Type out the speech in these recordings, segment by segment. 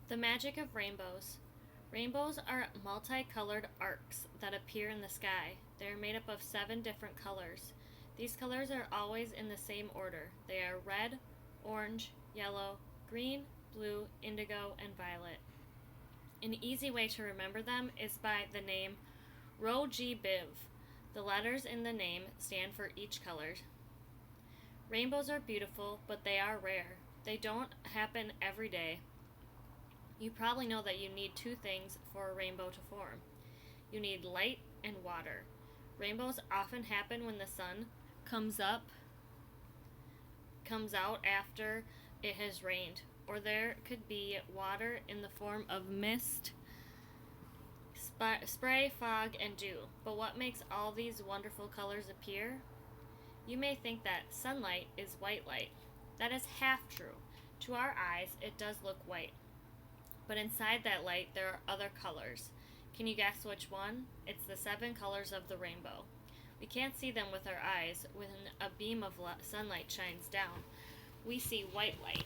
The magic of rainbows. Rainbows are multicolored arcs that appear in the sky. They are made up of 7 different colors. These colors are always in the same order. They are red, orange, yellow, green, blue, indigo, and violet. An easy way to remember them is by the name Ro-G-Biv. The letters in the name stand for each color. Rainbows are beautiful, but they are rare. They don't happen every day. You probably know that you need 2 things for a rainbow to form. You need light and water. Rainbows often happen when the sun comes out after it has rained, or there could be water in the form of mist, spray, fog, and dew. But what makes all these wonderful colors appear? You may think that sunlight is white light. That is half true. To our eyes, it does look white. But inside that light, there are other colors. Can you guess which one? It's the 7 colors of the rainbow. We can't see them with our eyes. When a beam of sunlight shines down, we see white light.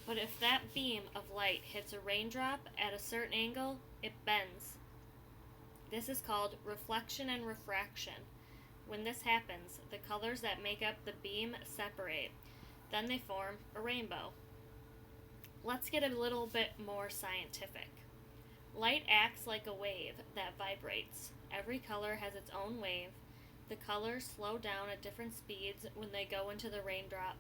But if that beam of light hits a raindrop at a certain angle, it bends. This is called reflection and refraction. When this happens, the colors that make up the beam separate. Then they form a rainbow. Let's get a little bit more scientific. Light acts like a wave that vibrates. Every color has its own wave. The colors slow down at different speeds when they go into the raindrop.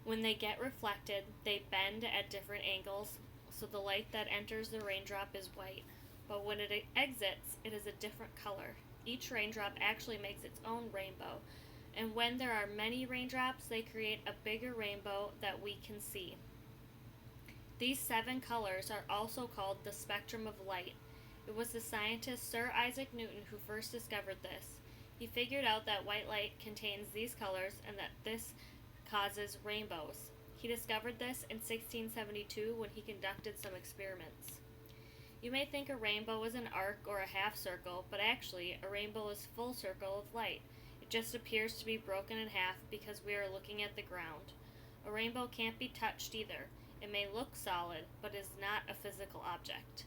When they get reflected, they bend at different angles, so the light that enters the raindrop is white. But when it exits, it is a different color. Each raindrop actually makes its own rainbow, and when there are many raindrops, they create a bigger rainbow that we can see. These 7 colors are also called the spectrum of light. It was the scientist Sir Isaac Newton who first discovered this. He figured out that white light contains these colors and that this causes rainbows. He discovered this in 1672 when he conducted some experiments. You may think a rainbow is an arc or a half circle, but actually a rainbow is a full circle of light. It just appears to be broken in half because we are looking at the ground. A rainbow can't be touched either. It may look solid, but is not a physical object.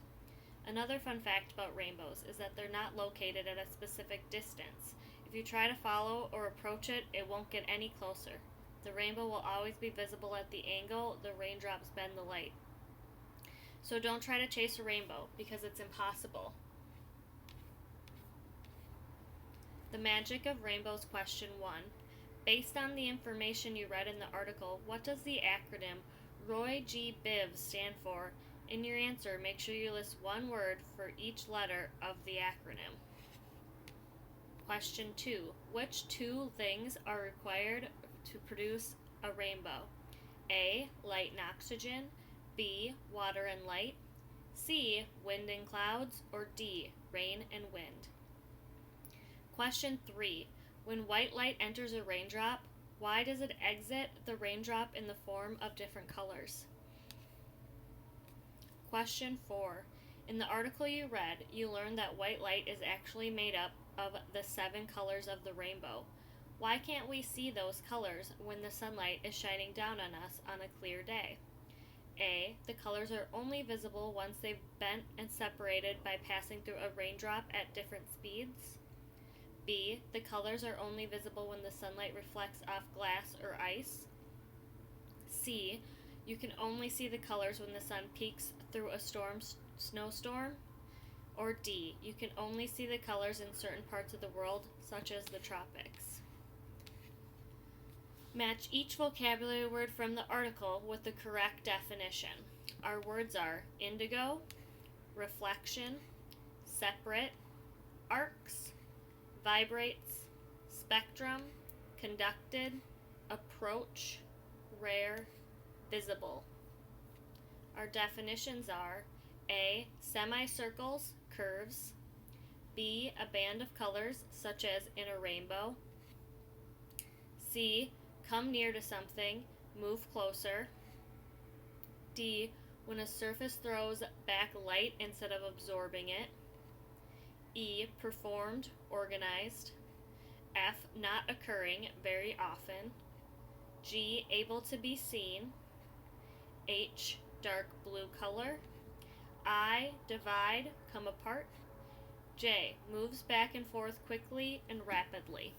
Another fun fact about rainbows is that they're not located at a specific distance. If you try to follow or approach it, it won't get any closer. The rainbow will always be visible at the angle the raindrops bend the light. So don't try to chase a rainbow, because it's impossible. The magic of rainbows, question 1. Based on the information you read in the article, what does the acronym Roy-G-Biv stand for? In your answer, make sure you list one word for each letter of the acronym. Question 2. Which 2 things are required to produce a rainbow? A. Light and oxygen. B. Water and light. C. Wind and clouds. Or D. Rain and wind. Question 3. When white light enters a raindrop, why does it exit the raindrop in the form of different colors? Question 4. In the article you read, you learned that white light is actually made up of the 7 colors of the rainbow. Why can't we see those colors when the sunlight is shining down on us on a clear day? A. The colors are only visible once they've bent and separated by passing through a raindrop at different speeds. B. The colors are only visible when the sunlight reflects off glass or ice. C. You can only see the colors when the sun peeks through a snowstorm. Or D. You can only see the colors in certain parts of the world, such as the tropics. Match each vocabulary word from the article with the correct definition. Our words are indigo, reflection, separate, arcs, vibrates, spectrum, conducted, approach, rare, visible. Our definitions are A. Semicircles, curves. B. A band of colors, such as in a rainbow. C. Come near to something, move closer. D. When a surface throws back light instead of absorbing it. E. Performed, organized. F. Not occurring very often. G. Able to be seen. H. Dark blue color. I, divide, come apart. J, moves back and forth quickly and rapidly.